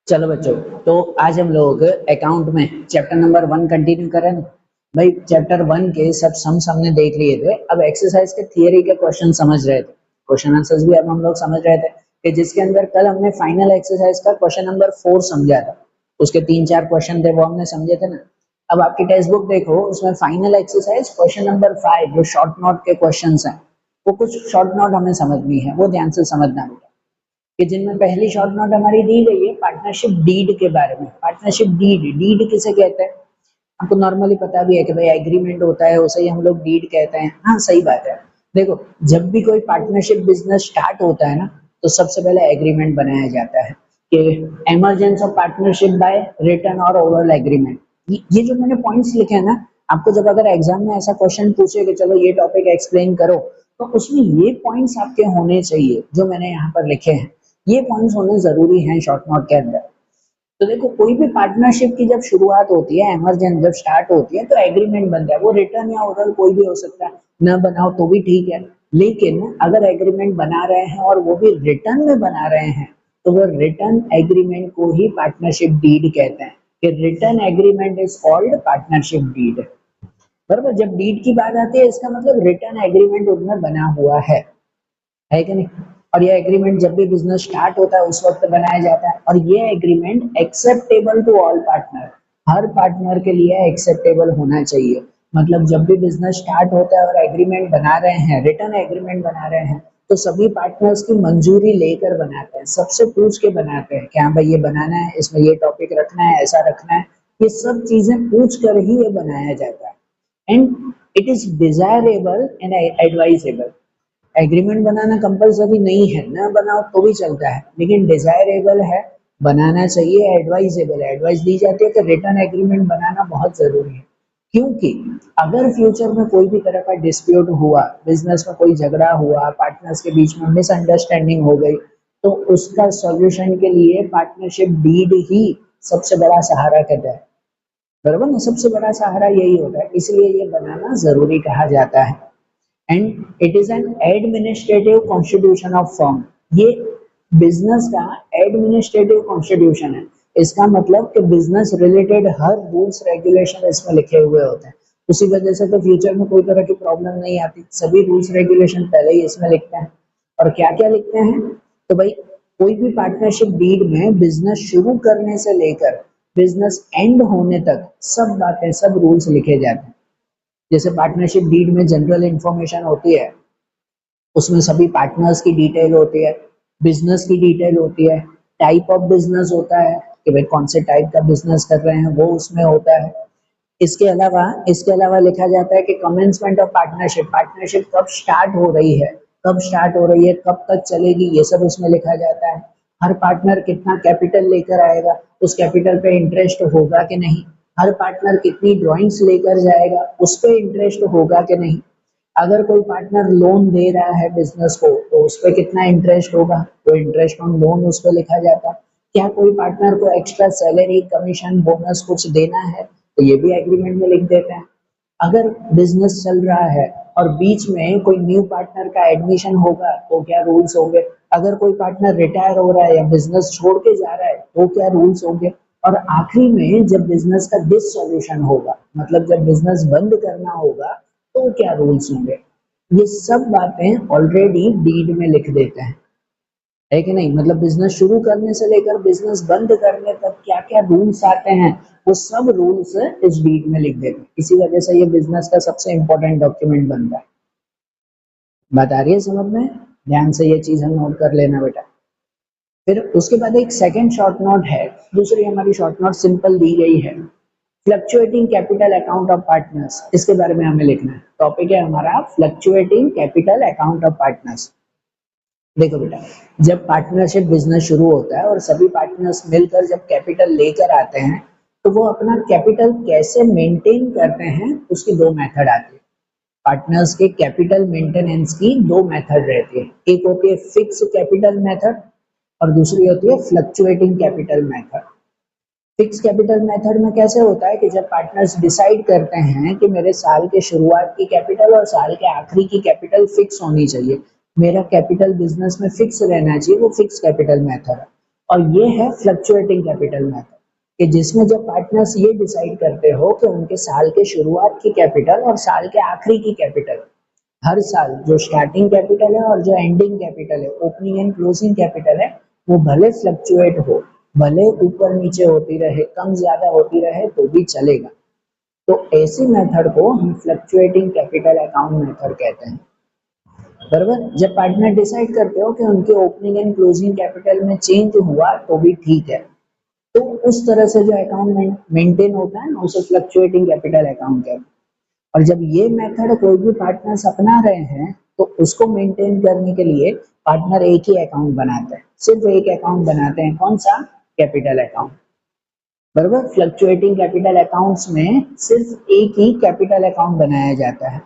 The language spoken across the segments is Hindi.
चलो बच्चों, तो आज हम लोग अकाउंट में चैप्टर नंबर 1 कंटिन्यू करें ना। भाई चैप्टर 1 के सब सम्स हमने देख लिए थे। अब एक्सरसाइज के थियरी के क्वेश्चन समझ रहे थे, क्वेश्चन आंसर्स भी अब हम लोग समझ रहे थे कि जिसके अंदर कल हमने फाइनल एक्सरसाइज का क्वेश्चन नंबर 4 समझा था। उसके 3-4 क्वेश्चन थे वो हमने समझे थे ना। अब आपकी टेक्स्ट बुक देखो, उसमें फाइनल एक्सरसाइज क्वेश्चन नंबर 5 जो शॉर्ट नोट के क्वेश्चन हैं, वो कुछ शॉर्ट नोट हमें समझनी है, वो ध्यान से समझना है कि जिनमें पहली शॉर्ट नोट हमारी दी गई है पार्टनरशिप डीड के बारे में। पार्टनरशिप डीड, डीड किसे कहते हैं आपको नॉर्मली पता भी है कि भाई एग्रीमेंट होता है, उसे ही हम लोग डीड कहते हैं। हाँ सही बात है। देखो, जब भी कोई पार्टनरशिप बिजनेस स्टार्ट होता है ना, तो सबसे पहले एग्रीमेंट बनाया जाता है कि emergence of partnership by written और ओरल एग्रीमेंट। ये जो मैंने पॉइंट्स लिखे हैं ना, आपको जब अगर एग्जाम में ऐसा क्वेश्चन पूछे कि चलो ये टॉपिक एक्सप्लेन करो, तो उसमें ये पॉइंट्स आपके होने चाहिए जो मैंने यहाँ पर लिखे हैं। ये पॉइंट्स होने जरूरी हैं शॉर्ट नोट के अंदर। तो देखो, कोई भी पार्टनरशिप की जब शुरुआत होती है, इमरजेंट जब स्टार्ट होती है, तो एग्रीमेंट बनता है। वो रिटर्न या ओरल कोई भी हो सकता है, न बनाओ तो भी ठीक है। लेकिन अगर एग्रीमेंट बना रहे हैं और वो भी रिटर्न में बना रहे हैं, तो वो रिटर्न एग्रीमेंट को ही पार्टनरशिप डीड कहते हैं कि return agreement is called partnership deed. बराबर, जब डीड की बात आती है इसका मतलब रिटर्न एग्रीमेंट उनमें बना हुआ है कि नहीं। और ये एग्रीमेंट जब भी बिजनेस स्टार्ट होता है उस वक्त बनाया जाता है, और ये agreement acceptable to all partner, हर पार्टनर के लिए एक्सेप्टेबल होना चाहिए। मतलब जब भी बिजनेस स्टार्ट होता है और एग्रीमेंट बना रहे हैं, रिटर्न एग्रीमेंट बना रहे हैं, तो सभी पार्टनर्स की मंजूरी लेकर बनाते हैं, सबसे पूछ के बनाते हैं कि हाँ भाई ये बनाना है, इसमें ये टॉपिक रखना है, ऐसा रखना है। ये सब चीजें पूछ कर ही ये बनाया जाता है। And it is desirable and advisable. Agreement banana compulsory नहीं है, ना बनाओ तो भी चलता है, लेकिन डिजायरेबल है, बनाना चाहिए। एडवाइजेबल है, एडवाइस दी जाती है कि रिटर्न एग्रीमेंट बनाना बहुत जरूरी है। क्योंकि अगर फ्यूचर में कोई भी तरह का डिस्प्यूट हुआ, बिजनेस में कोई झगड़ा हुआ, पार्टनर्स के बीच में मिसअंडरस्टैंडिंग हो गई, तो उसका सॉल्यूशन के लिए पार्टनरशिप डीड ही सबसे बड़ा सहारा कहता है। बराबर ना, सबसे बड़ा सहारा यही होता है, इसलिए ये बनाना जरूरी कहा जाता है। And it is an administrative constitution of firm. ये बिजनेस का एडमिनिस्ट्रेटिव कॉन्स्टिट्यूशन है। इसका मतलब कि बिजनेस रिलेटेड हर रूल्स रेगुलेशन इसमें लिखे हुए होते हैं। उसी वजह से तो फ्यूचर में कोई तरह की प्रॉब्लम नहीं आती, सभी रूल्स रेगुलेशन पहले ही इसमें लिखते हैं। और क्या क्या लिखते हैं, तो भाई कोई भी पार्टनरशिप डीड में बिजनेस शुरू करने से लेकर बिजनेस एंड होने तक सब बातें, सब रूल्स लिखे जाते हैं। जैसे पार्टनरशिप डीड में जनरल इंफॉर्मेशन होती है, उसमें सभी पार्टनर्स की डिटेल होती है, बिजनेस की डिटेल होती है, टाइप ऑफ बिजनेस होता है कि भाई कौन से टाइप का बिजनेस कर रहे हैं, वो उसमें होता है। इसके अलावा लिखा जाता है कि कमेंसमेंट ऑफ पार्टनरशिप, पार्टनरशिप कब स्टार्ट हो रही है, कब स्टार्ट हो रही है, कब तक चलेगी, ये सब उसमें लिखा जाता है। हर पार्टनर कितना कैपिटल लेकर आएगा, उस कैपिटल पे इंटरेस्ट होगा कि नहीं, हर पार्टनर कितनी ड्राइंग्स लेकर जाएगा, उस पे इंटरेस्ट होगा कि नहीं। अगर कोई पार्टनर लोन दे रहा है बिजनेस को, तो उस पर कितना इंटरेस्ट होगा, तो इंटरेस्ट ऑन लोन उस पर लिखा जाता है। क्या कोई पार्टनर को एक्स्ट्रा सैलरी, कमीशन, बोनस कुछ देना है, तो ये भी एग्रीमेंट में लिख देते हैं। अगर बिजनेस चल रहा है और बीच में कोई न्यू पार्टनर का एडमिशन होगा, तो क्या रूल्स होंगे। अगर कोई पार्टनर रिटायर हो रहा है या बिजनेस छोड़ के जा रहा है, तो क्या रूल्स होंगे। और आखिरी में जब बिजनेस का डिसॉल्यूशन होगा, मतलब जब बिजनेस बंद करना होगा, तो क्या रूल्स होंगे। ये सब बातें ऑलरेडी डीड में लिख देते हैं, है कि नहीं। मतलब बिजनेस शुरू करने से लेकर बिजनेस बंद करने तक क्या क्या रूल्स आते हैं, वो सब रूल्स इस डीड में लिख देते हैं। इसी वजह से ये बिजनेस का सबसे इंपॉर्टेंट डॉक्यूमेंट बनता है। बात आ रही है समझ में, ध्यान से ये चीज हम नोट कर लेना बेटा। फिर उसके बाद एक सेकंड शॉर्ट नोट है, दूसरी हमारी शॉर्ट नोट सिंपल दी गई है, fluctuating capital account of partners. इसके बारे में हमें लिखना है। टॉपिक है हमारा fluctuating capital account of partners. देखो बेटा, जब पार्टनरशिप बिजनेस शुरू होता है और सभी पार्टनर्स मिलकर जब कैपिटल लेकर आते हैं, तो वो अपना कैपिटल कैसे मेंटेन करते हैं, उसकी दो मेथड आती है। पार्टनर्स के कैपिटल मेंटेनेंस की दो मेथड रहती है, एक होती है फिक्स कैपिटल मेथड और दूसरी होती है fluctuating capital method. Fix capital method में कैसे होता है कि जब पार्टनर्स डिसाइड करते हैं कि मेरे साल के शुरुआत की कैपिटल और साल के आखिरी की कैपिटल फिक्स होनी चाहिए, मेरा कैपिटल बिजनेस में फिक्स रहना चाहिए, वो फिक्स कैपिटल मेथड है। और ये है फ्लक्चुएटिंग कैपिटल मेथड, कि जिसमें जब पार्टनर्स ये डिसाइड करते हो कि उनके साल के शुरुआत की कैपिटल और साल के आखिरी की कैपिटल, हर साल जो स्टार्टिंग कैपिटल है और जो एंडिंग कैपिटल है, ओपनिंग एंड क्लोजिंग कैपिटल है, वो भले फ्लक्चुएट हो, भले ऊपर नीचे होती रहे, कम ज्यादा होती रहे तो भी चलेगा। तो ऐसी मेथड को हम फ्लक्चुएटिंग कैपिटल अकाउंट मेथड कहते हैं। बराबर, जब पार्टनर डिसाइड करते हो कि उनके ओपनिंग एंड क्लोजिंग कैपिटल में चेंज हुआ तो भी ठीक है, तो उस तरह से जो अकाउंट मेंटेन होता है ना, उसे फ्लक्चुएटिंग कैपिटल अकाउंट कहते हैं। और जब ये मेथड कोई भी पार्टनर्स अपना रहे हैं तो उसको मेंटेन करने के लिए पार्टनर एक ही अकाउंट बनाते हैं, सिर्फ एक अकाउंट बनाते हैं, कौन सा? Capital account. बराबर, फ्लक्चुएटिंग कैपिटल अकाउंट्स में सिर्फ एक ही कैपिटल अकाउंट बनाया जाता है,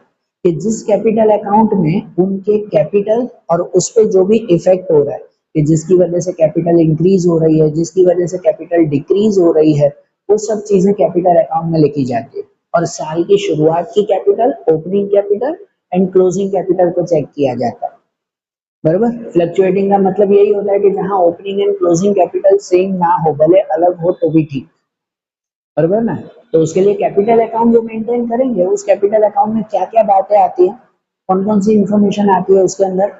कि जिस कैपिटल अकाउंट में उनके कैपिटल और उस पर जो भी इफेक्ट हो रहा है, कि जिसकी वजह से कैपिटल इंक्रीज हो रही है, जिसकी वजह से कैपिटल डिक्रीज हो रही है, वो सब चीजें कैपिटल अकाउंट में लिखी जाती है। और साल की शुरुआत की capital, opening capital and closing capital को चेक किया जाता है। बराबर, फ्लक्चुएटिंग का मतलब यही होता है कि जहां opening and closing capital same ना हो, भले अलग हो तो भी ठीक। बराबर ना? तो उसके लिए कैपिटल अकाउंट जो मेंटेन करेंगे, उस कैपिटल अकाउंट में क्या क्या बातें आती है, कौन कौन सी इंफॉर्मेशन आती है उसके अंदर,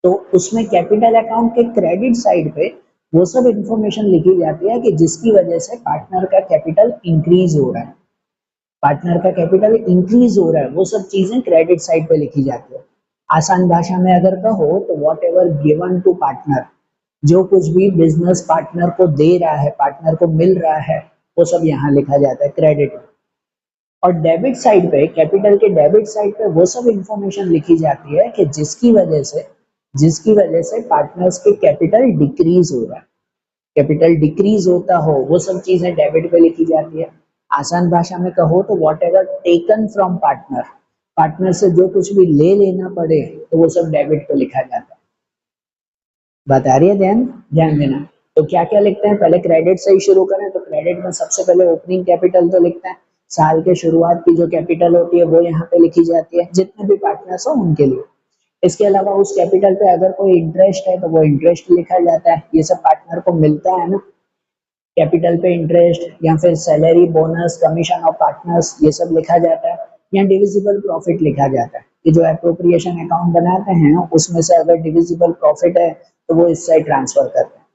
तो उसमें कैपिटल अकाउंट के क्रेडिट साइड पे वो सब इंफॉर्मेशन लिखी जाती है कि जिसकी वजह से पार्टनर का कैपिटल इंक्रीज हो रहा है, पार्टनर का कैपिटल इंक्रीज हो रहा है, वो सब चीजें क्रेडिट साइड पे लिखी जाती है। आसान भाषा में अगर कहो तो whatever given to partner, जो कुछ भी बिजनेस पार्टनर को दे रहा है, पार्टनर को मिल रहा है, वो सब यहाँ लिखा जाता है क्रेडिट। और डेबिट साइड पे, कैपिटल के डेबिट साइड पे वो सब इंफॉर्मेशन लिखी जाती है कि जिसकी वजह से पार्टनर्स के कैपिटल डिक्रीज हो रहा है, कैपिटल डिक्रीज होता हो, वो सब चीजें डेबिट पे लिखी जाती है। आसान भाषा में कहो तो whatever taken from partner, partner से जो कुछ भी ले लेना पड़े तो वो सब डेबिट पे लिखा जाता है। बात आ रही है? ध्यान ध्यान देना। तो क्या क्या लिखते हैं, पहले क्रेडिट से ही शुरू करें तो क्रेडिट में सबसे पहले ओपनिंग कैपिटल तो लिखते हैं, साल के शुरुआत की जो कैपिटल होती है वो यहाँ पे लिखी जाती है, जितने भी पार्टनर्स हो उनके लिए। इसके अलावा उस कैपिटल पे अगर कोई इंटरेस्ट है तो वो इंटरेस्ट लिखा जाता है, ये सब पार्टनर को मिलता है ना, कैपिटल पे इंटरेस्ट या फिर salary, bonus, commission of partners, ये सब लिखा जाता है। या डिविजिबल प्रॉफिट लिखा जाता है, कि जो एप्रोप्रिएशन अकाउंट बनाते हैं उसमें से अगर डिविजिबल प्रॉफिट है तो वो इस साइड ट्रांसफर करते हैं।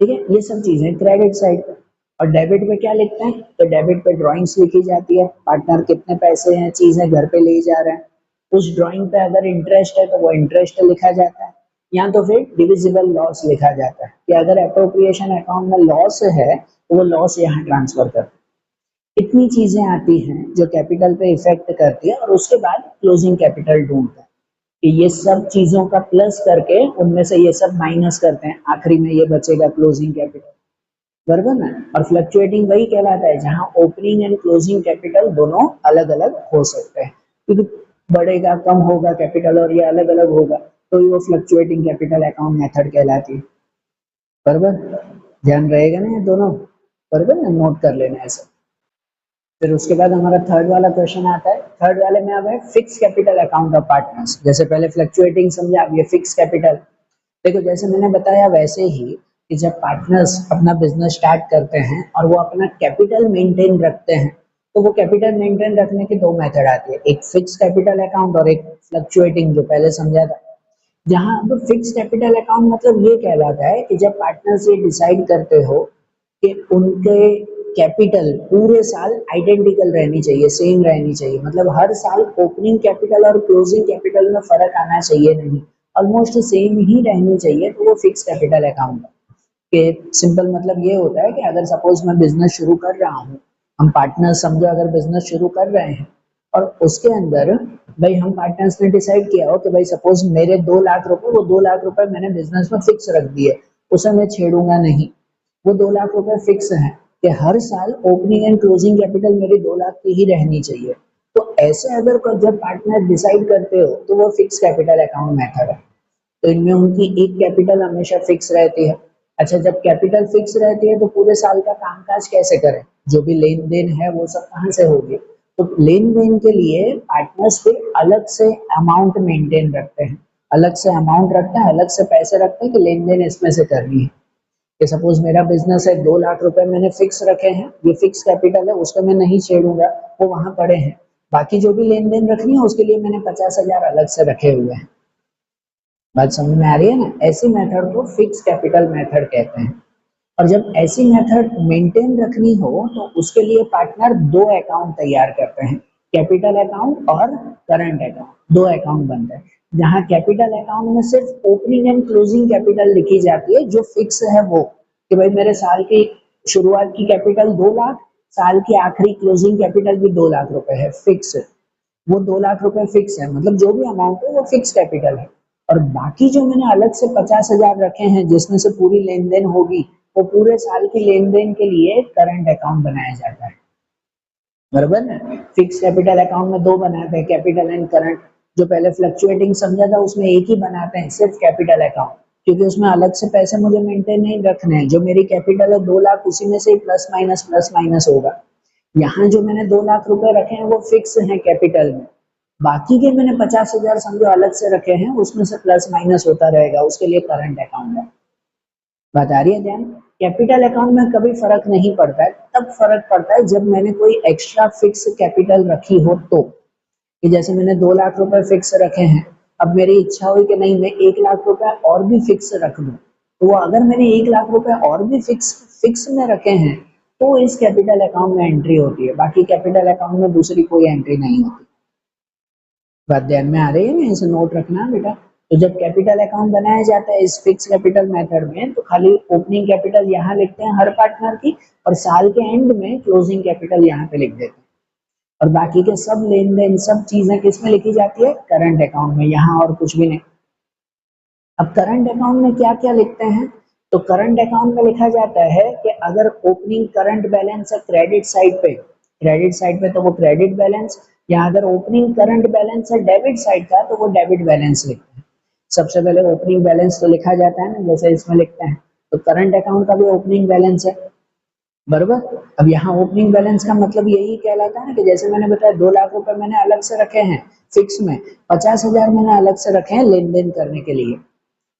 ठीक है, ये सब चीजें क्रेडिट साइड पे। और डेबिट पे क्या लिखते हैं, तो डेबिट पे ड्राइंग्स लिखी जाती है, पार्टनर कितने पैसे हैं, चीजें घर पे ले जा रहे हैं, उस ड्राइंग पे अगर इंटरेस्ट है तो वो इंटरेस्ट लिखा जाता है, या तो फिर डिविजिबल लॉस लिखा जाता है, कि अगर एप्रोप्रिएशन अकाउंट में लॉस है तो वो लॉस यहाँ ट्रांसफर करते हैं। इतनी चीजें आती हैं जो कैपिटल पे इफेक्ट करती है, और उसके बाद क्लोजिंग कैपिटल ढूंढते हैं, कि ये सब चीजों का प्लस करके उनमें से ये सब माइनस करते हैं, आखिरी में ये बचेगा क्लोजिंग कैपिटल। बराबर ना? और फ्लक्चुएटिंग वही कहलाता है जहां ओपनिंग एंड क्लोजिंग कैपिटल दोनों अलग अलग हो सकते हैं, क्योंकि बढ़ेगा, कम होगा कैपिटल और ये अलग अलग होगा, तो वो फ्लक्चुएटिंग कैपिटल अकाउंट मेथड कहलाती है। बराबर, ध्यान रहेगा ना ये दोनों? बराबर ना, नोट कर लेना ऐसा। फिर उसके बाद हमारा थर्ड वाला क्वेश्चन आता है, थर्ड वाले में अब है fix capital account of partners. जैसे पहले फ्लक्चुएटिंग समझा, अब ये फिक्स कैपिटल। देखो जैसे मैंने बताया वैसे ही, कि जब पार्टनर्स अपना बिजनेस स्टार्ट करते हैं और वो अपना कैपिटल मेंटेन रखते हैं, तो वो कैपिटल मेंटेन रखने की दो मेथड आती है, एक फिक्स कैपिटल अकाउंट और एक फ्लक्चुएटिंग, जो पहले समझा था। जहां अब फिक्स कैपिटल अकाउंट मतलब ये कहलाता है कि जब पार्टनर्स ये डिसाइड करते हो कि उनके कैपिटल पूरे साल आइडेंटिकल रहनी चाहिए, सेम रहनी चाहिए, मतलब हर साल ओपनिंग कैपिटल और क्लोजिंग कैपिटल में फर्क आना चाहिए नहीं, ऑलमोस्ट सेम ही रहनी चाहिए, तो वो फिक्स कैपिटल अकाउंट है। कि सिंपल मतलब ये होता है कि अगर सपोज मैं बिजनेस शुरू कर रहा हूँ, हम पार्टनर्स समझो अगर बिजनेस शुरू कर रहे हैं, और उसके अंदर भाई हम पार्टनर्स ने डिसाइड किया हो कि भाई सपोज मेरे 2 लाख रुपए, वो 2 लाख रुपए मैंने बिजनेस में फिक्स रख दिए, उसे मैं छेड़ूंगा नहीं, वो 2 लाख रुपए फिक्स है, कि हर साल ओपनिंग एंड क्लोजिंग कैपिटल मेरी 2 लाख की ही रहनी चाहिए। तो ऐसे अगर जब पार्टनर डिसाइड करते हो तो वो फिक्स कैपिटल अकाउंट मेथड है, तो इनमें उनकी एक कैपिटल हमेशा फिक्स रहती है। अच्छा, जब कैपिटल फिक्स रहती है तो पूरे साल का कामकाज कैसे करें, जो भी लेन देन है वो सब कहाँ से होगी, तो लेन देन के लिए पार्टनर्स फिर अलग से अमाउंट मेंटेन रखते हैं, अलग से अमाउंट रखते हैं, अलग से पैसे रखते हैं कि लेन देन इसमें से करनी है। कि सपोज मेरा बिजनेस है, 2 लाख रुपए मैंने फिक्स रखे हैं, ये फिक्स कैपिटल है, उसको मैं नहीं छेड़ूंगा, वो वहां पड़े हैं। बाकी जो भी लेन देन रखनी है उसके लिए मैंने 50,000 अलग से रखे हुए हैं। बात समझ में आ रही है ना? ऐसी मेथड को फिक्स कैपिटल मेथड कहते हैं। और जब ऐसी मेथड मेंटेन रखनी हो तो उसके लिए पार्टनर 2 अकाउंट तैयार करते हैं, कैपिटल अकाउंट और करंट अकाउंट। 2 अकाउंट बनते हैं, जहां कैपिटल अकाउंट में सिर्फ ओपनिंग एंड क्लोजिंग कैपिटल लिखी जाती है, जो फिक्स है वो, कि भाई मेरे साल की शुरुआत की कैपिटल 2 लाख, साल की आखिरी क्लोजिंग कैपिटल भी 2 लाख रुपए है, फिक्स। वो 2 लाख रुपए फिक्स है, मतलब जो भी अमाउंट है वो फिक्स कैपिटल है। और बाकी जो मैंने अलग से 50,000 रखे हैं जिसमें से पूरी लेन देन होगी, वो पूरे साल की लेन देन के लिए करंट अकाउंट बनाया जाता है। बराबर ना? फिक्स कैपिटल अकाउंट में 2 बनाते हैं, कैपिटल एंड करंट। जो पहले फ्लक्चुएटिंग समझा था उसमें एक ही बनाते हैं, सिर्फ कैपिटल अकाउंट, क्योंकि उसमें अलग से पैसे मुझे मेंटेन नहीं रखने हैं। जो मेरी कैपिटल है 2 लाख, उसी में से प्लस माइनस होगा। यहाँ जो मैंने 2 लाख रुपए रखे हैं वो फिक्स हैं कैपिटल में, बाकी के मैंने 50,000 समझो अलग से रखे हैं, उसमें से प्लस माइनस होता रहेगा, उसके लिए करंट अकाउंट है। बात आ रही है ध्यान? कैपिटल अकाउंट में कभी फर्क नहीं पड़ता है, तब फर्क पड़ता है जब मैंने कोई एक्स्ट्रा फिक्स कैपिटल रखी हो तो। कि जैसे मैंने 2 लाख रुपए फिक्स रखे हैं, अब मेरी इच्छा हुई कि नहीं मैं 1 लाख रुपए और भी फिक्स रख दूं, तो वो अगर मैंने 1 लाख रुपए और भी फिक्स फिक्स में रखे हैं तो इस कैपिटल अकाउंट में एंट्री होती है, बाकी कैपिटल अकाउंट में दूसरी कोई एंट्री नहीं होती। बात ध्यान में आ रही है ना? इसे नोट रखना बेटा। तो जब कैपिटल अकाउंट बनाया जाता है इस फिक्स कैपिटल मेथड में, तो खाली ओपनिंग कैपिटल यहाँ लिखते हैं हर पार्टनर की, और साल के एंड में क्लोजिंग कैपिटल यहाँ पे लिख देते हैं। और बाकी के सब लेन देन सब चीजें किस में लिखी जाती है? करंट अकाउंट में, यहाँ और कुछ भी नहीं। अब करंट अकाउंट में क्या क्या लिखते हैं? तो करंट अकाउंट में लिखा जाता है कि अगर ओपनिंग करंट बैलेंस है क्रेडिट साइड पे तो वो क्रेडिट बैलेंस, या अगर ओपनिंग करंट बैलेंस है डेबिट साइड का तो वो डेबिट बैलेंस लिखते हैं। सबसे पहले ओपनिंग बैलेंस तो लिखा जाता है ना, जैसे इसमें लिखते हैं। तो करंट अकाउंट का भी ओपनिंग बैलेंस है, बरोबर। अब यहाँ ओपनिंग बैलेंस का मतलब यही कहलाता है ना, कि जैसे मैंने बताया 2 लाख रुपए मैंने अलग से रखे हैं फिक्स में, 50,000 मैंने अलग से रखे हैं लेन देन करने के लिए।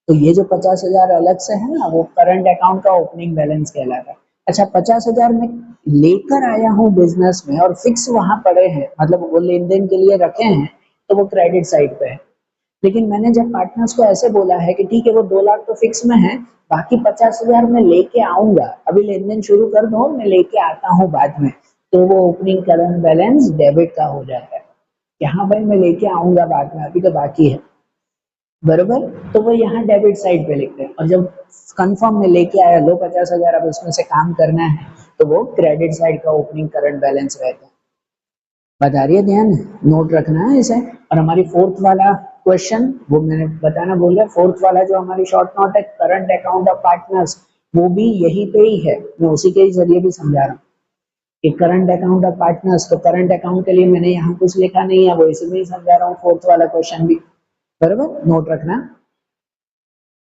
तो ये जो 50,000 अलग से है ना, वो करंट अकाउंट का ओपनिंग बैलेंस कहलाता है। अच्छा, 50,000 मैं लेकर आया हूँ बिजनेस में और फिक्स वहां पड़े हैं, मतलब वो लेन देन के लिए रखे हैं, तो वो क्रेडिट साइड पे है। लेकिन मैंने जब पार्टनर्स को ऐसे बोला है कि ठीक है वो 2 लाख तो फिक्स में है, बाकी 50,000 मैं लेके आऊंगा, अभी लेन देन शुरू कर दो, मैं लेके आता हूँ बाद में, तो वो ओपनिंग करंट बैलेंस डेबिट का हो जाता है। यहाँ भाई मैं लेके आऊंगा बाद में, अभी तो बाकी है, बरोबर। तो वो यहाँ डेबिट साइड पे लिखते हैं। और जब कंफर्म में लेके आया लो 50,000, अब इसमें से काम करना है, तो वो क्रेडिट साइड का ओपनिंग करंट बैलेंस रहता है। बता रही है ध्यान? नोट रखना है इसे। और हमारी फोर्थ वाला क्वेश्चन, वो मैंने बताना बोल रहा, फोर्थ वाला जो हमारी शॉर्ट नोट है करंट अकाउंट ऑफ पार्टनर्स, वो भी यही पे ही है, मैं उसी के ही जरिए भी समझा रहा हूँ कि करंट अकाउंट ऑफ पार्टनर्स। तो करंट अकाउंट के लिए मैंने यहाँ कुछ लिखा नहीं है, वो इसी में ही समझा रहा हूँ, फोर्थ वाला क्वेश्चन भी, बराबर। नोट रखना।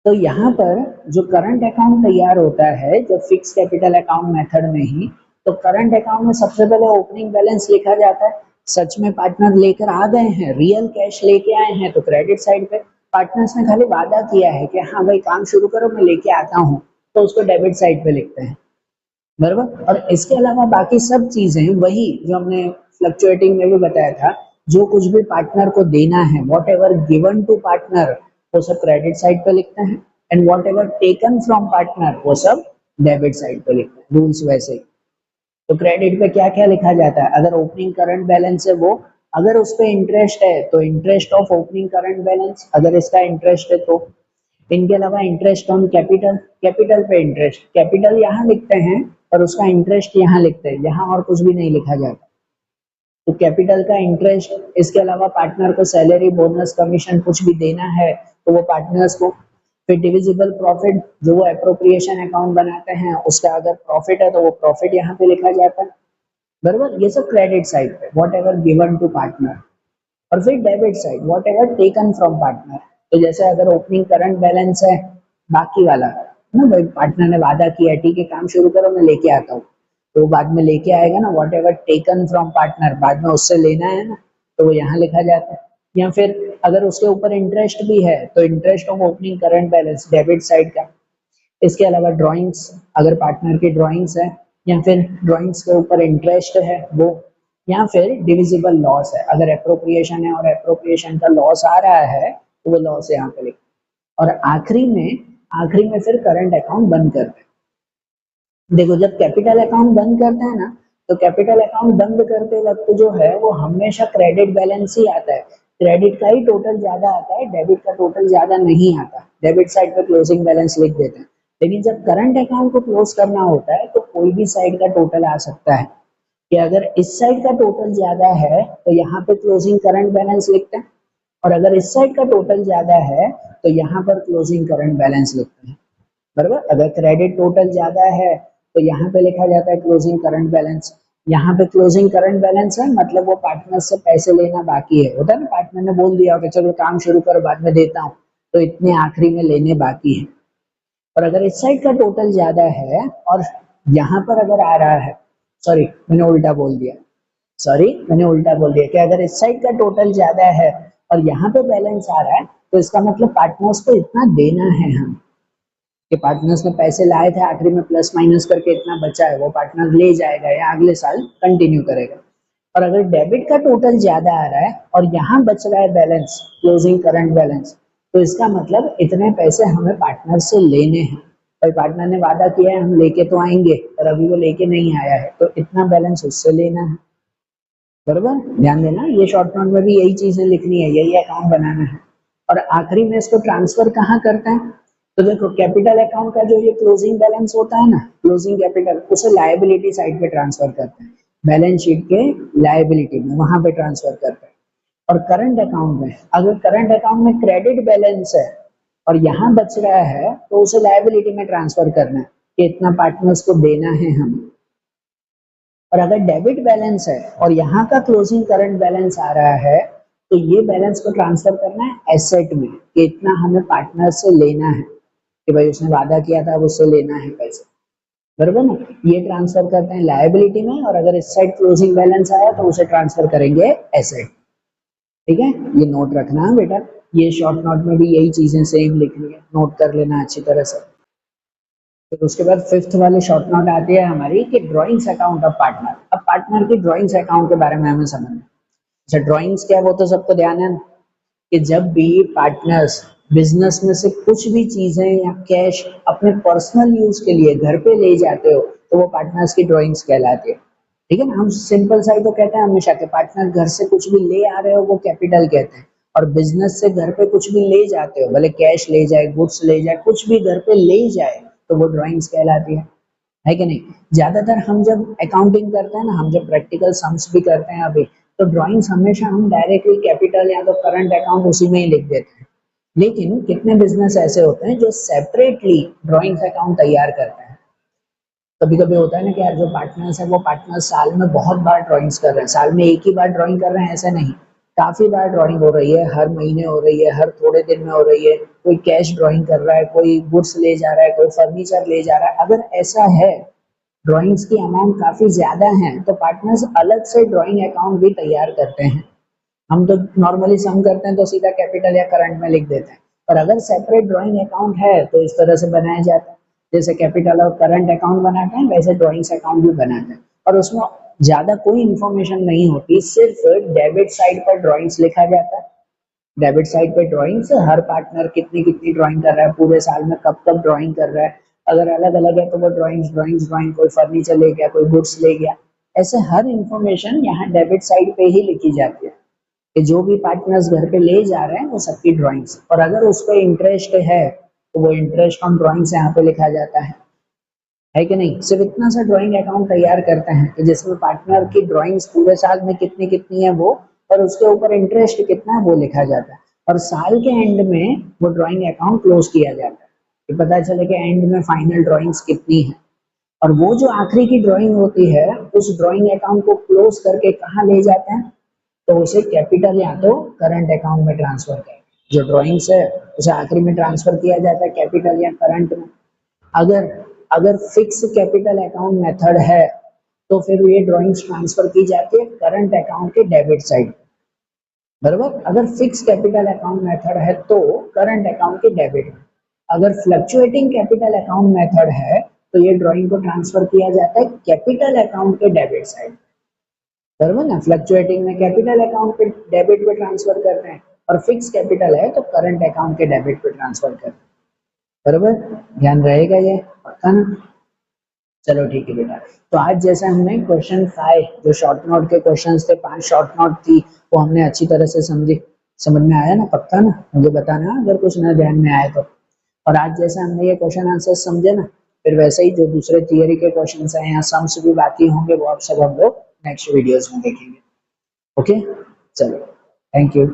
तो यहाँ पर जो करंट अकाउंट तैयार होता है जो फिक्स कैपिटल अकाउंट मेथड में ही, तो करंट अकाउंट में सबसे पहले ओपनिंग बैलेंस लिखा जाता है। सच में पार्टनर लेकर आ गए हैं, रियल कैश लेके आए हैं, तो क्रेडिट साइड पे पार्टनर्स ने खाली वादा किया है कि हाँ भाई काम शुरू करो मैं लेके आता हूँ, तो उसको डेबिट साइड पे लिखते हैं, बराबर। और इसके अलावा बाकी सब चीजें वही जो हमने फ्लक्चुएटिंग में भी बताया था, जो कुछ भी पार्टनर को देना है, whatever given to partner, वो सब क्रेडिट साइड पे लिखते हैं, and whatever taken from partner वो सब डेबिट साइड पे लिखते हैं, रूल्स वैसे ही। तो क्रेडिट पे क्या क्या लिखा जाता है? अगर ओपनिंग करंट बैलेंस है वो, अगर उस पे इंटरेस्ट है तो interest of opening current balance, अगर इसका इंटरेस्ट है तो। इनके अलावा इंटरेस्ट ऑन कैपिटल, कैपिटल पे इंटरेस्ट, कैपिटल यहाँ लिखते हैं और उसका इंटरेस्ट यहाँ लिखते हैं, यहाँ और कुछ भी नहीं लिखा जाता। तो कैपिटल का इंटरेस्ट, इसके अलावा पार्टनर को सैलरी बोनस कमीशन कुछ भी देना है तो वो पार्टनर्स को। फिर डिविजिबल प्रॉफिट, जो वो एप्रोप्रिएशन अकाउंट बनाते हैं, उसका अगर प्रॉफिट है तो वो प्रॉफिट यहाँ पे लिखा जाता है, बराबर। ये सब क्रेडिट साइड पे whatever given to partner. और फिर debit side whatever taken from partner. तो जैसे अगर ओपनिंग करंट बैलेंस है बाकी वाला ना, भाई पार्टनर ने वादा किया है ठीक है काम शुरू करो मैं लेके आता हूँ, तो बाद में लेके आएगा ना, what ever taken from partner, बाद में उससे लेना है ना, तो वो यहाँ लिखा जाता है। या फिर अगर उसके ऊपर इंटरेस्ट भी है तो interest of opening current balance debit side का। इसके अलावा ड्राइंग्स, अगर पार्टनर की ड्राइंग्स है या फिर ड्राइंग्स के ऊपर इंटरेस्ट है वो, या फिर डिविजिबल लॉस है, अगर एप्रोप्रिएशन है और एप्रोप्रिएशन का लॉस आ रहा है तो वो लॉस यहाँ पे लिखते हैं। और आखिरी में फिर करंट अकाउंट बंद करते हैं। देखो जब कैपिटल अकाउंट बंद करते हैं ना, तो कैपिटल अकाउंट बंद करते वक्त जो है वो हमेशा क्रेडिट बैलेंस ही आता है, क्रेडिट का ही टोटल ज्यादा आता है, डेबिट का टोटल ज्यादा नहीं आता। डेबिट साइड पे क्लोजिंग बैलेंस लिख देते हैं। लेकिन जब करंट अकाउंट को क्लोज करना होता है तो कोई भी साइड का टोटल आ सकता है, कि अगर इस साइड का टोटल ज्यादा है तो यहाँ पे क्लोजिंग करंट बैलेंस लिखते हैं, और अगर इस साइड का टोटल ज्यादा है तो यहाँ पर क्लोजिंग करंट बैलेंस लिखते हैं। बराबर, अगर क्रेडिट टोटल ज्यादा है तो यहाँ पे लिखा जाता है क्लोजिंग करंट बैलेंस। यहाँ पे क्लोजिंग करंट बैलेंस है मतलब वो पार्टनर से पैसे लेना बाकी है, होता है ना, पार्टनर ने बोल दिया कि चलो काम शुरू करो बाद में देता हूँ, तो इतने आखिरी में लेने बाकी है। और अगर इस साइड का टोटल ज्यादा है और यहाँ पर अगर आ रहा है, सॉरी मैंने उल्टा बोल दिया, कि अगर इस साइड का टोटल ज्यादा है और यहाँ पे बैलेंस आ रहा है तो इसका मतलब पार्टनर्स को इतना देना है हम, कि पार्टनर्स ने पैसे लाए थे, आखिरी में प्लस माइनस करके इतना बचा है, वो पार्टनर ले जाएगा या अगले साल कंटिन्यू करेगा। और अगर डेबिट का टोटल ज्यादा आ रहा है और यहाँ बच रहा है बैलेंस, क्लोजिंग करंट बैलेंस, तो इसका मतलब इतने पैसे हमें पार्टनर से लेने हैं। और पार्टनर ने वादा किया है हम लेके तो आएंगे, पर अभी वो लेके नहीं आया है, तो इतना बैलेंस उससे लेना है। बरोबर, ध्यान देना, ये शॉर्ट नोट में भी यही चीजें लिखनी है, यही अकाउंट बनाना है। और आखिरी में इसको ट्रांसफर कहाँ करते हैं, तो देखो कैपिटल अकाउंट का जो ये क्लोजिंग बैलेंस होता है ना, क्लोजिंग कैपिटल, उसे लायबिलिटी साइड पे ट्रांसफर करते हैं, बैलेंस शीट के लायबिलिटी में वहां पे ट्रांसफर करते हैं। और करंट अकाउंट में, अगर करंट अकाउंट में क्रेडिट बैलेंस है और यहाँ बच रहा है तो उसे लायबिलिटी में ट्रांसफर करना है, कि इतना पार्टनर्स को देना है हमें। और अगर डेबिट बैलेंस है और यहाँ का क्लोजिंग करंट बैलेंस आ रहा है तो ये बैलेंस को ट्रांसफर करना है एसेट में, कि इतना हमें पार्टनर से लेना है, कि भाई उसने वादा किया था अब उससे लेना है पैसे। बरोबर ना, ये ट्रांसफर करते हैं लायबिलिटी में, और अगर इस साइड क्लोजिंग बैलेंस आया तो उसे ट्रांसफर करेंगे एसेट। ठीक है, ये नोट रखना बेटा, ये शॉर्ट नोट में भी यही चीजें सेम लिखनी है, नोट कर लेना अच्छी तरह से। फिर उसके बाद फिफ्थ वाली शॉर्ट नोट आती है हमारी कि ड्राइंग्स अकाउंट ऑफ पार्टनर। अब पार्टनर की ड्राइंग्स अकाउंट के बारे में हमें समझना है। अच्छा, ड्राइंग्स क्या, वो तो सबको ध्यान है ना, कि जब भी पार्टनर्स बिजनेस में से कुछ भी चीजें या कैश अपने पर्सनल यूज के लिए घर पे ले जाते हो तो वो पार्टनर्स की ड्राइंग्स कहलाती है। ठीक है ना, हम सिंपल सा ही तो कहते हैं हमेशा कि पार्टनर घर से कुछ भी ले आ रहे हो वो कैपिटल कहते हैं, और बिजनेस से घर पे कुछ भी ले जाते हो, भले कैश ले जाए, गुड्स ले जाए, कुछ भी घर पे ले जाए तो वो ड्राइंग्स कहलाती है कि नहीं। ज्यादातर हम जब अकाउंटिंग करते हैं ना, हम जब प्रैक्टिकल सम्स भी करते हैं अभी, तो ड्राइंग्स हमेशा हम डायरेक्टली कैपिटल या तो करंट अकाउंट उसी में ही लिख देते हैं। लेकिन कितने बिजनेस ऐसे होते हैं जो सेपरेटली ड्राइंग्स अकाउंट तैयार करते हैं। कभी कभी होता है ना कि यार जो पार्टनर्स है वो पार्टनर साल में बहुत बार ड्राइंग्स कर रहे हैं, साल में एक ही बार ड्राइंग कर रहे हैं ऐसा नहीं, काफी बार ड्राइंग हो रही है, हर महीने हो रही है, हर थोड़े दिन में हो रही है, कोई कैश ड्राइंग कर रहा है, कोई गुड्स ले जा रहा है, कोई फर्नीचर ले जा रहा है। अगर ऐसा है, ड्राइंग्स की अमाउंट काफी ज्यादा है, तो पार्टनर्स अलग से ड्राइंग अकाउंट भी तैयार करते हैं। हम तो नॉर्मली सम करते हैं तो सीधा कैपिटल या करंट में लिख देते हैं, पर अगर सेपरेट ड्राइंग अकाउंट है तो इस तरह से बनाया जाता है, जैसे कैपिटल और करंट अकाउंट बनाते हैं वैसे ड्राइंग्स अकाउंट भी बनाते हैं। और उसमें ज्यादा कोई इंफॉर्मेशन नहीं होती, सिर्फ डेबिट साइड पर ड्राइंग्स लिखा जाता है। डेबिट साइड पे ड्राइंग्स, हर पार्टनर कितनी कितनी ड्राइंग कर रहा है पूरे साल में, कब कब ड्राइंग कर रहा है, अगर अलग अलग है तो वो ड्राइंग्स ड्राइंग्स ड्राइंग, कोई फर्नीचर ले गया, कोई गुड्स ले गया, ऐसे हर इंफॉर्मेशन यहाँ डेबिट साइड पे ही लिखी जाती है, कि जो भी पार्टनर्स घर पे ले जा रहे हैं वो सबकी ड्राइंग्स। और अगर उस पर इंटरेस्ट है तो वो इंटरेस्ट ऑन ड्राइंग्स यहाँ पे लिखा जाता है कि नहीं। सिर्फ इतना सा ड्राइंग अकाउंट तैयार करते हैं कि जिसमें पार्टनर की ड्राइंग्स पूरे साल में कितनी कितनी है वो, और उसके ऊपर इंटरेस्ट कितना है वो लिखा जाता है, और साल के एंड में वो ड्राइंग अकाउंट क्लोज किया जाता है, कि पता चले कि एंड में फाइनल ड्राइंग्स कितनी है। और वो जो आखिरी की ड्राइंग होती है उस ड्राइंग अकाउंट को क्लोज करके कहाँ ले जाते हैं, तो उसे कैपिटल या तो करंट अकाउंट में ट्रांसफर करें। जो ड्राइंग्स है उसे आखिरी में ट्रांसफर किया जाता है कैपिटल या करंट में। अगर अगर फिक्स कैपिटल अकाउंट मेथड है तो फिर ये ड्राइंग्स ट्रांसफर की जाती है करंट अकाउंट के डेबिट साइड, बराबर। अगर फिक्स कैपिटल अकाउंट मेथड है तो करंट अकाउंट के डेबिट में। अगर फ्लक्चुएटिंग कैपिटल अकाउंट मेथड है तो ये ड्राइंग को ट्रांसफर किया जाता है कैपिटल अकाउंट के डेबिट साइड, बराबर ना। फ्लक्चुएटिंग में कैपिटल अकाउंट पे डेबिट पे ट्रांसफर कर रहे हैं और फिक्स कैपिटल है तो करंट अकाउंट के डेबिट पे ट्रांसफर कर रहे हैं, बराबर। ध्यान रहेगा ये, पक्का ना। चलो ठीक है बेटा, तो आज जैसे हमने क्वेश्चन 5 जो शॉर्ट नोट के क्वेश्चंस थे, 5 शॉर्ट नोट थी, वो हमने अच्छी तरह से समझी, समझ में आया ना, पक्का ना। मुझे बताना अगर कुछ ना ध्यान में आए तो। और आज जैसे हमने ये क्वेश्चन आंसर समझे ना, फिर वैसे ही जो दूसरे थियरी के क्वेश्चंस हैं या सम्स भी बाकी होंगे वो आप सब हम लोग नेक्स्ट वीडियोस में देखेंगे। ओके, चलो, थैंक यू।